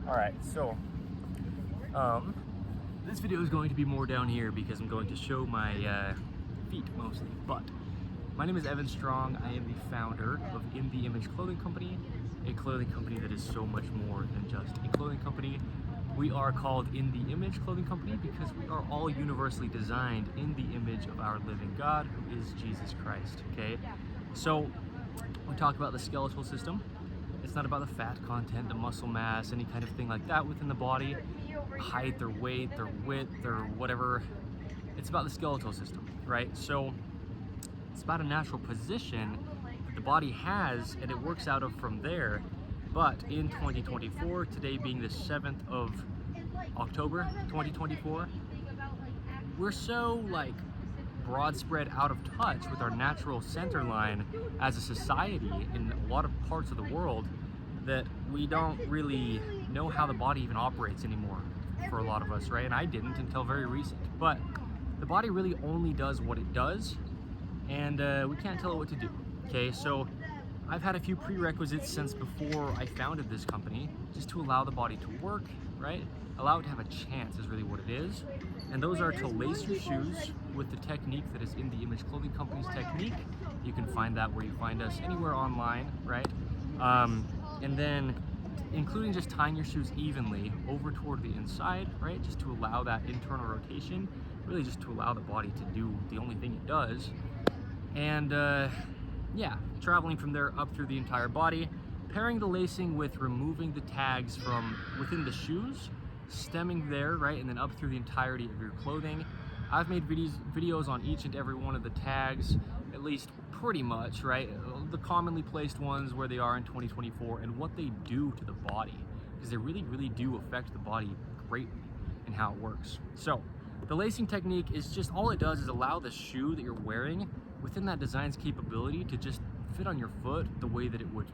Alright, so this video is going to be more down here because I'm going to show my feet mostly, but my name is Evan Strong. I am the founder of In The Image Clothing Company, a clothing company that is so much more than just a clothing company. We are called In The Image Clothing Company because we are all universally designed in the image of our living God, who is Jesus Christ, okay? So we talk about the skeletal system. It's not about the fat content, the muscle mass, any kind of thing like that within the body, height or weight or width or whatever. It's about the skeletal system, right? So it's about a natural position that the body has, and it works out of from there. But in 2024, today being the 7th of October 2024, we're so broad spread out of touch with our natural center line as a society in a lot of parts of the world that we don't really know how the body even operates anymore for a lot of us, right? And I didn't until very recent. But the body really only does what it does, and we can't tell it what to do, okay? So I've had a few prerequisites since before I founded this company, just to allow the body to work, right? Allow it to have a chance is really what it is. And those are to lace your shoes with the technique that is In The Image Clothing Company's technique. You can find that where you find us, anywhere online, right? And then including just tying your shoes evenly over toward the inside, right? Just to allow that internal rotation, really just to allow the body to do the only thing it does. And yeah, traveling from there up through the entire body, pairing the lacing with removing the tags from within the shoes, stemming there, right, and then up through the entirety of your clothing. I've made videos on each and every one of the tags, at least pretty much, right? The commonly placed ones, where they are in 2024, and what they do to the body, because they really, really do affect the body greatly in how it works. So the lacing technique is just, all it does is allow the shoe that you're wearing within that design's capability to just fit on your foot the way that it would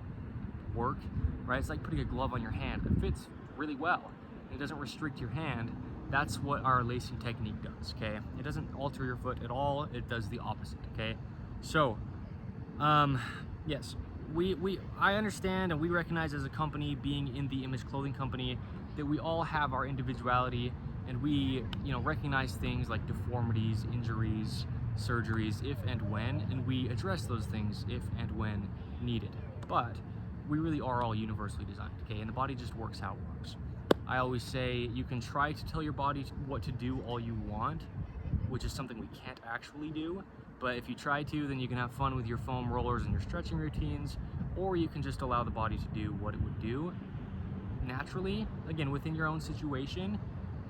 work, right? It's like putting a glove on your hand. It fits really well. It doesn't restrict your hand. That's what our lacing technique does, okay? It doesn't alter your foot at all. It does the opposite, okay? So, yes, I understand and we recognize as a company, being In The Image Clothing Company, that we all have our individuality, and we, recognize things like deformities, injuries, surgeries, if and when, and we address those things if and when needed. But we really are all universally designed, okay? And the body just works how it works. I always say you can try to tell your body what to do all you want, which is something we can't actually do. But if you try to, then you can have fun with your foam rollers and your stretching routines, or you can just allow the body to do what it would do naturally, again, within your own situation.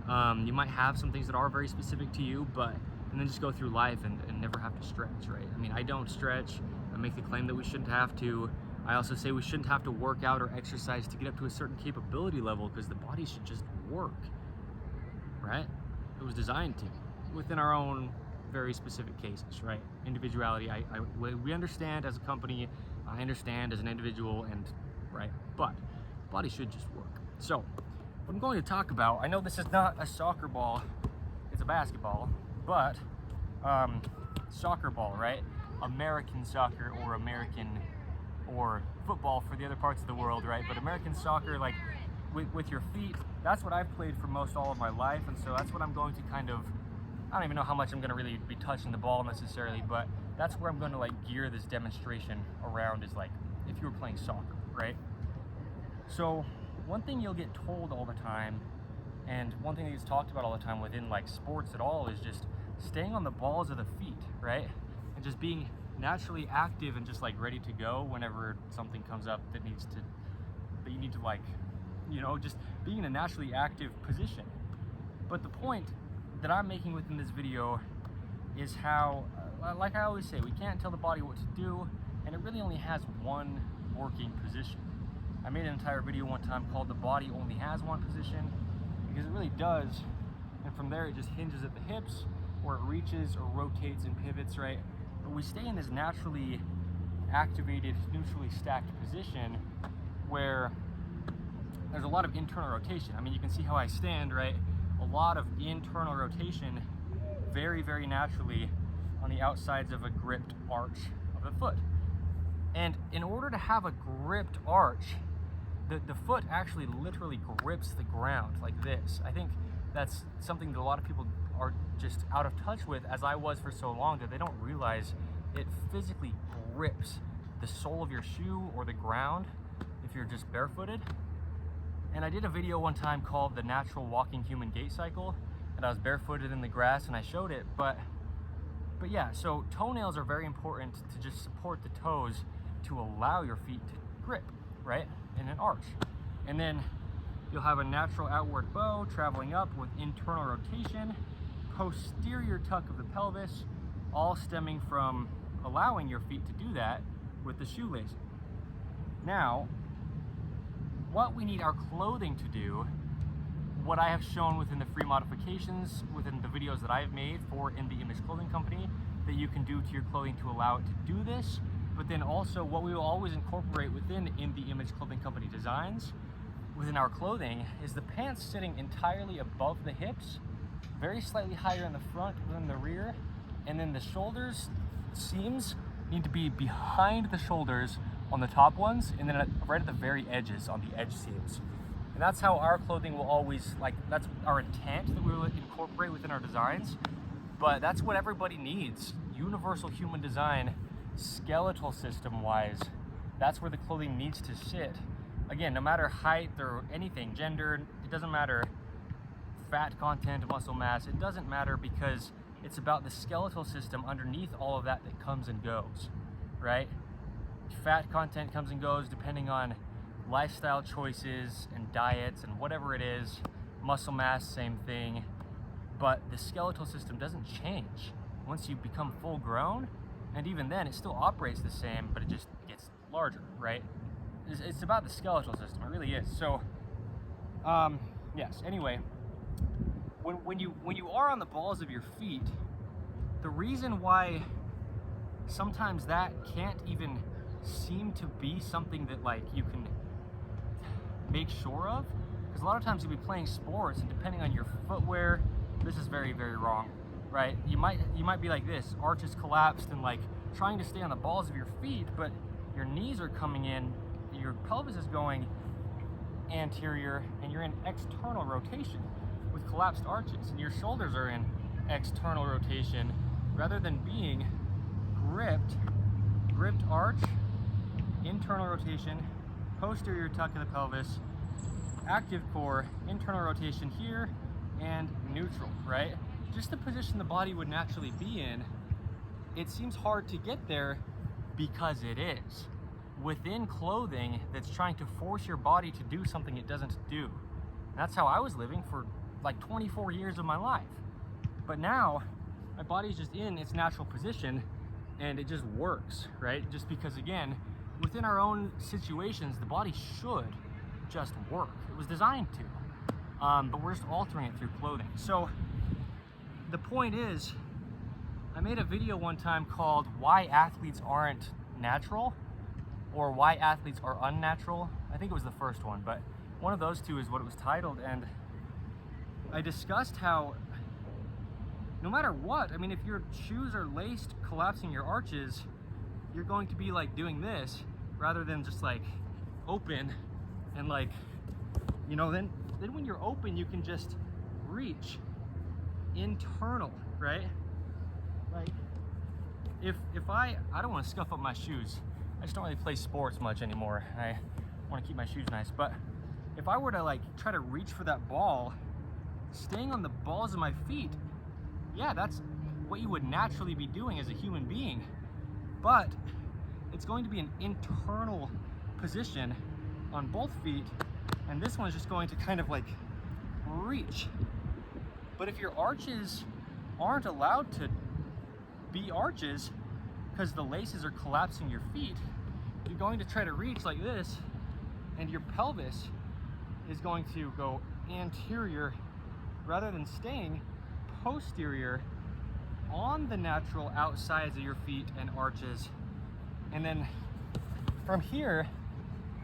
You might have some things that are very specific to you, and then just go through life and never have to stretch, right? I mean, I don't stretch. I make the claim that we shouldn't have to. I also say we shouldn't have to work out or exercise to get up to a certain capability level, because the body should just work, right? It was designed to, within our own very specific cases, right? Individuality, we understand as a company, I understand as an individual, and right, but body should just work. So what I'm going to talk about, I know this is not a soccer ball, it's a basketball, but soccer ball, right? American soccer, or football for the other parts of the world, right? But American soccer, like with your feet, that's what I've played for most all of my life, and so that's what I'm going to kind of, I don't even know how much I'm going to really be touching the ball necessarily, but that's where I'm going to gear this demonstration around, is if you were playing soccer, right? So one thing you'll get told all the time, and one thing that gets talked about all the time within sports at all, is just staying on the balls of the feet, right? And just being naturally active and just ready to go whenever something comes up that you need to just being in a naturally active position. But the point that I'm making within this video is how, like I always say, we can't tell the body what to do, and it really only has one working position. I made an entire video one time called "The Body Only Has One Position," because it really does, and from there it just hinges at the hips, or it reaches or rotates and pivots, right? But we stay in this naturally activated, neutrally stacked position where there's a lot of internal rotation. I mean, you can see how I stand, right? A lot of internal rotation, very, very naturally on the outsides of a gripped arch of the foot. And in order to have a gripped arch, the foot actually literally grips the ground like this. I think that's something that a lot of people are just out of touch with, as I was for so long, that they don't realize it physically grips the sole of your shoe or the ground if you're just barefooted. And I did a video one time called The Natural Walking Human Gait Cycle, and I was barefooted in the grass and I showed it, but yeah, so toenails are very important to just support the toes to allow your feet to grip, right, in an arch. And then you'll have a natural outward bow traveling up with internal rotation, posterior tuck of the pelvis, all stemming from allowing your feet to do that with the shoelace. Now, what we need our clothing to do, what I have shown within the free modifications, within the videos that I have made for In The Image Clothing Company, that you can do to your clothing to allow it to do this, but then also what we will always incorporate within In The Image Clothing Company designs within our clothing is the pants sitting entirely above the hips, very slightly higher in the front than the rear, and then the shoulders, seams need to be behind the shoulders on the top ones, and then right at the very edges on the edge seams. And that's how our clothing will always, like, that's our intent that we will incorporate within our designs. But that's what everybody needs. Universal human design, skeletal system wise, that's where the clothing needs to sit. Again, no matter height or anything, gender, it doesn't matter, fat content, muscle mass, it doesn't matter, because it's about the skeletal system underneath all of that that comes and goes, right? Fat content comes and goes depending on lifestyle choices and diets and whatever it is. Muscle mass, same thing. But the skeletal system doesn't change once you become full grown, and even then it still operates the same, but it just gets larger, right? It's about the skeletal system, it really is. So yes, anyway, when you are on the balls of your feet, the reason why sometimes that can't even seem to be something that, like, you can make sure of, because a lot of times you'll be playing sports and depending on your footwear, this is very, very wrong, right? You might be like this, arches collapsed and like trying to stay on the balls of your feet, but your knees are coming in, your pelvis is going anterior, and you're in external rotation with collapsed arches, and your shoulders are in external rotation rather than being gripped arch, internal rotation, posterior tuck of the pelvis, active core, internal rotation here, and neutral, right? Just the position the body would naturally be in. It seems hard to get there because it is within clothing that's trying to force your body to do something it doesn't do. And that's how I was living for like 24 years of my life. But now my body's just in its natural position and it just works, right? Just because, again, within our own situations, the body should just work. It was designed to, but we're just altering it through clothing. So the point is, I made a video one time called Why Athletes Aren't Natural, or Why Athletes Are Unnatural. I think it was the first one, but one of those two is what it was titled. And I discussed how no matter what, I mean, if your shoes are laced, collapsing your arches, you're going to be like doing this rather than just like open and like, you know, then when you're open, you can just reach internal, right? Like if I don't want to scuff up my shoes. I just don't really play sports much anymore. I want to keep my shoes nice, but if I were to like try to reach for that ball, staying on the balls of my feet, yeah, that's what you would naturally be doing as a human being, but it's going to be an internal position on both feet, and this one is just going to kind of like reach. But if your arches aren't allowed to be arches because the laces are collapsing your feet, you're going to try to reach like this, and your pelvis is going to go anterior rather than staying posterior on the natural outsides of your feet and arches. And then from here,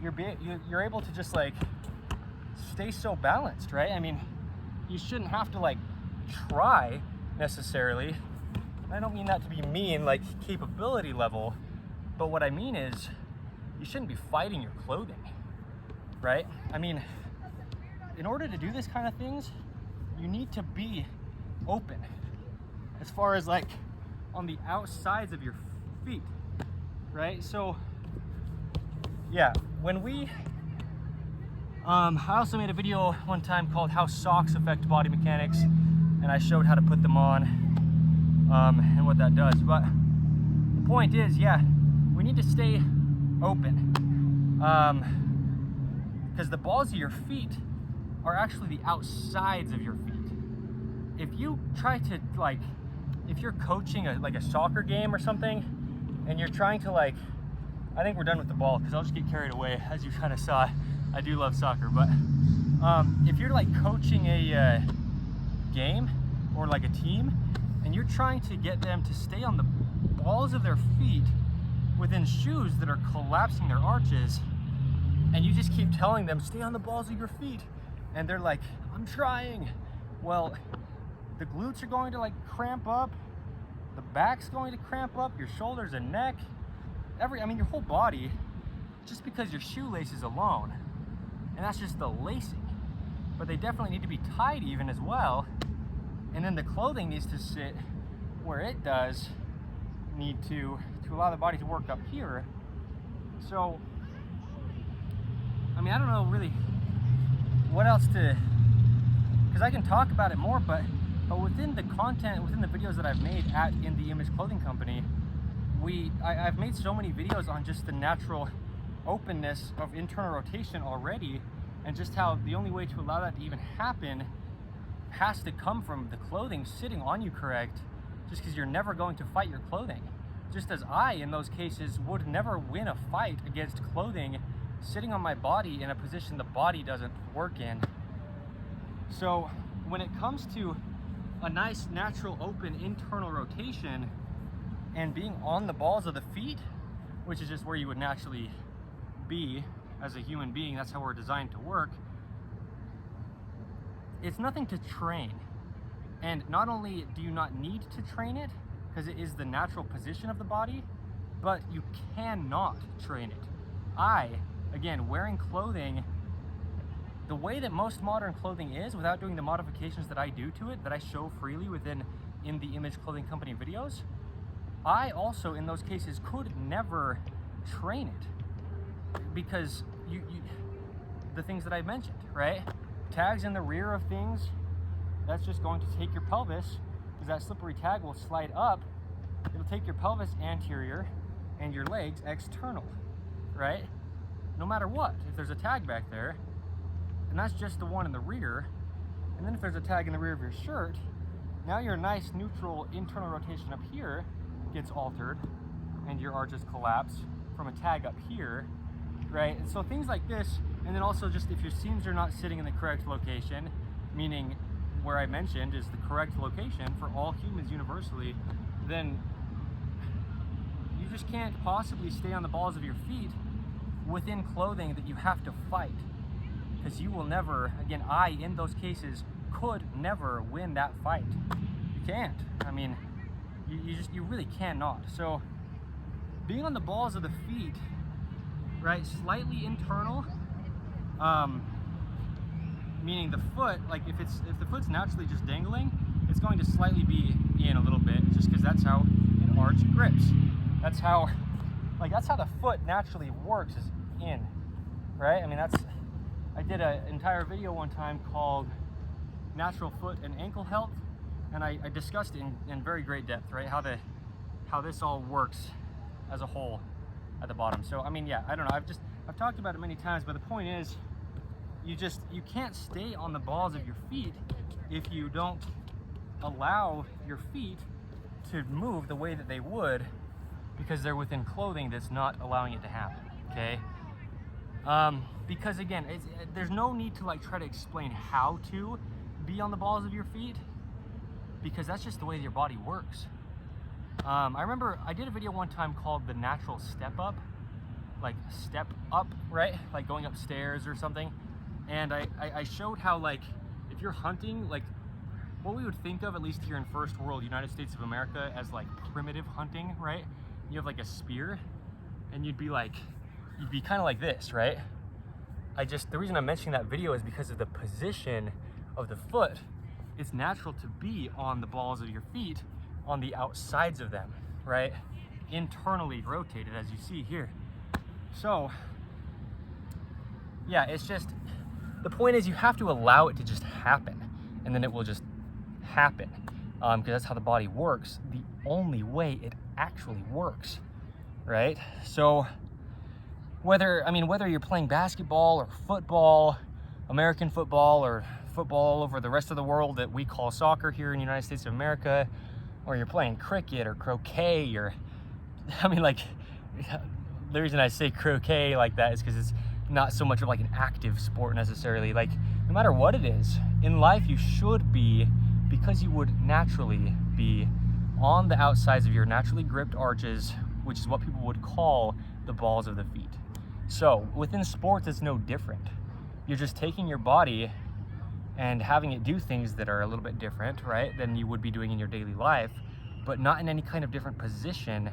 you're able to just like stay so balanced, right? I mean, you shouldn't have to like try necessarily. I don't mean that to be mean, like capability level, but what I mean is you shouldn't be fighting your clothing, right? I mean, in order to do this kind of things, you need to be open as far as like on the outsides of your feet, right? So yeah, when we I also made a video one time called How Socks Affect Body Mechanics, and I showed how to put them on and what that does. But the point is, yeah, we need to stay open because the balls of your feet are actually the outsides of your feet. If you try to, like, if you're coaching a soccer game or something, and you're trying to, like, I think we're done with the ball because I'll just get carried away. As you kind of saw, I do love soccer, but if you're like coaching a game or like a team, and you're trying to get them to stay on the balls of their feet within shoes that are collapsing their arches, and you just keep telling them, stay on the balls of your feet, and they're like, I'm trying. Well, the glutes are going to like cramp up, the back's going to cramp up, your shoulders and neck, I mean your whole body, just because your shoelaces alone. And that's just the lacing. But they definitely need to be tied even as well. And then the clothing needs to sit where it does need to allow the body to work up here. So, I mean, I don't know really what else to, because I can talk about it more, but within the content, within the videos that I've made at In The Image Clothing Company, I've made so many videos on just the natural openness of internal rotation already, and just how the only way to allow that to even happen has to come from the clothing sitting on you correct, just because you're never going to fight your clothing. Just as I, in those cases, would never win a fight against clothing sitting on my body in a position the body doesn't work in. So when it comes to a nice natural open internal rotation and being on the balls of the feet, which is just where you would naturally be as a human being, that's how we're designed to work, it's nothing to train. And not only do you not need to train it, because it is the natural position of the body, but you cannot train it. Again, wearing clothing the way that most modern clothing is, without doing the modifications that I do to it, that I show freely within In The Image Clothing Company videos, I also, in those cases, could never train it, because the things that I mentioned, right? Tags in the rear of things, that's just going to take your pelvis, because that slippery tag will slide up. It'll take your pelvis anterior and your legs external, right? No matter what, if there's a tag back there, and that's just the one in the rear, and then if there's a tag in the rear of your shirt, now your nice neutral internal rotation up here gets altered, and your arches collapse from a tag up here, right? And so things like this, and then also just if your seams are not sitting in the correct location, meaning where I mentioned is the correct location for all humans universally, then you just can't possibly stay on the balls of your feet within clothing that you have to fight, because you will never, again, I, in those cases, could never win that fight. You can't. I mean, you really cannot. So being on the balls of the feet, right, slightly internal, meaning the foot, like if the foot's naturally just dangling, it's going to slightly be in a little bit, just because that's how an arch grips. That's how the foot naturally works, is in, right? I mean, I did an entire video one time called Natural Foot and Ankle Health, and I discussed it in very great depth, right? How this all works as a whole at the bottom. So I mean, yeah, I don't know, I've talked about it many times, but the point is, you can't stay on the balls of your feet if you don't allow your feet to move the way that they would, because they're within clothing that's not allowing it to happen, okay? Because again, there's no need to like try to explain how to be on the balls of your feet, because that's just the way your body works. I remember I did a video one time called The Natural Step Up, like step up, right? Like going upstairs or something. And I showed how, like, if you're hunting, like what we would think of, at least here in first world United States of America, as like primitive hunting, right? You have like a spear, and you'd be kind of like this, right? the reason I'm mentioning that video is because of the position of the foot. It's natural to be on the balls of your feet, on the outsides of them, right? Internally rotated, as you see here. So, yeah, it's just, the point is you have to allow it to just happen, and then it will just happen, because that's how the body works, the only way it actually works, right? So, whether you're playing basketball or football, American football, or football all over the rest of the world that we call soccer here in the United States of America, or you're playing cricket or croquet, or, like, the reason I say croquet like that is because it's not so much of like an active sport necessarily. Like, no matter what it is, in life you should be, because you would naturally be on the outsides of your naturally gripped arches, which is what people would call the balls of the feet. So within sports, it's no different. You're just taking your body and having it do things that are a little bit different, right, than you would be doing in your daily life, but not in any kind of different position,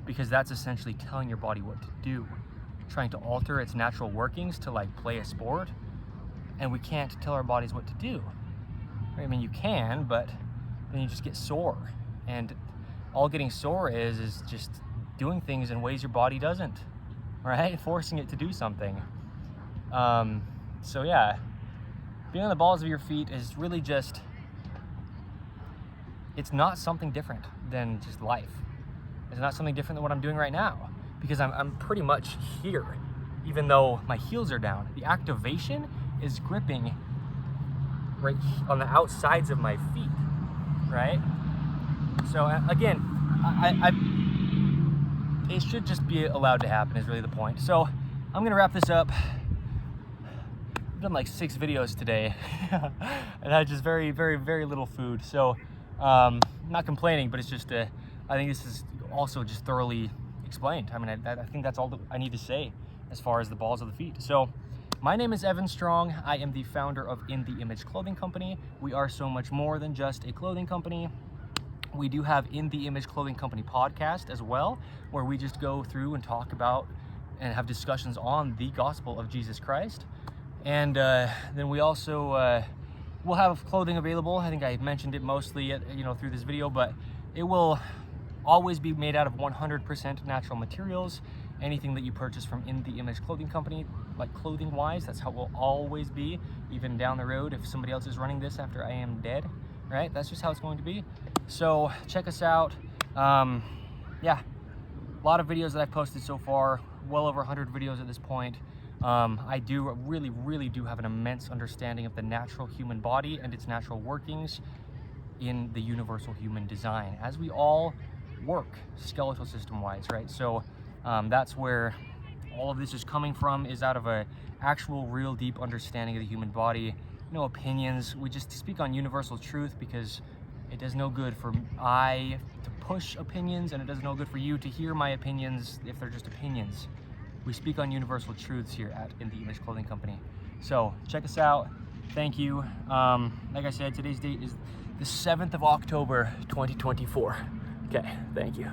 because that's essentially telling your body what to do, trying to alter its natural workings to like play a sport, and we can't tell our bodies what to do. Right? You can, but then you just get sore, and all getting sore is just doing things in ways your body doesn't, right? Forcing it to do something. So yeah, being on the balls of your feet is really just, it's not something different than just life. It's not something different than what I'm doing right now, because I'm pretty much here, even though my heels are down. The activation is gripping right on the outsides of my feet, right? So again, it should just be allowed to happen is really the point. So I'm gonna wrap this up. I've done like 6 videos today and I had just very, very, very little food. So not complaining, but it's just, I think this is also just thoroughly explained. I think that's all that I need to say as far as the balls of the feet. So my name is Evan Strong. I am the founder of In The Image Clothing Company. We are so much more than just a clothing company. We do have In The Image Clothing Company podcast as well, where we just go through and talk about and have discussions on the gospel of Jesus Christ. And then we also will have clothing available. I think I mentioned it mostly through this video, but it will always be made out of 100% natural materials. Anything that you purchase from In The Image Clothing Company, like clothing wise, that's how it will always be, even down the road if somebody else is running this after I am dead, right? That's just how it's going to be. So check us out. Yeah, a lot of videos that I've posted so far, well over 100 videos at this point. I do really do have an immense understanding of the natural human body and its natural workings in the universal human design, as we all work skeletal system wise, right? So that's where all of this is coming from, is out of a actual real deep understanding of the human body. No opinions. We just speak on universal truth, because it does no good for I to push opinions, and it does no good for you to hear my opinions if they're just opinions. We speak on universal truths here at In The Image Clothing Company. So check us out. Thank you. Like I said, today's date is the 7th of October, 2024. Okay, thank you.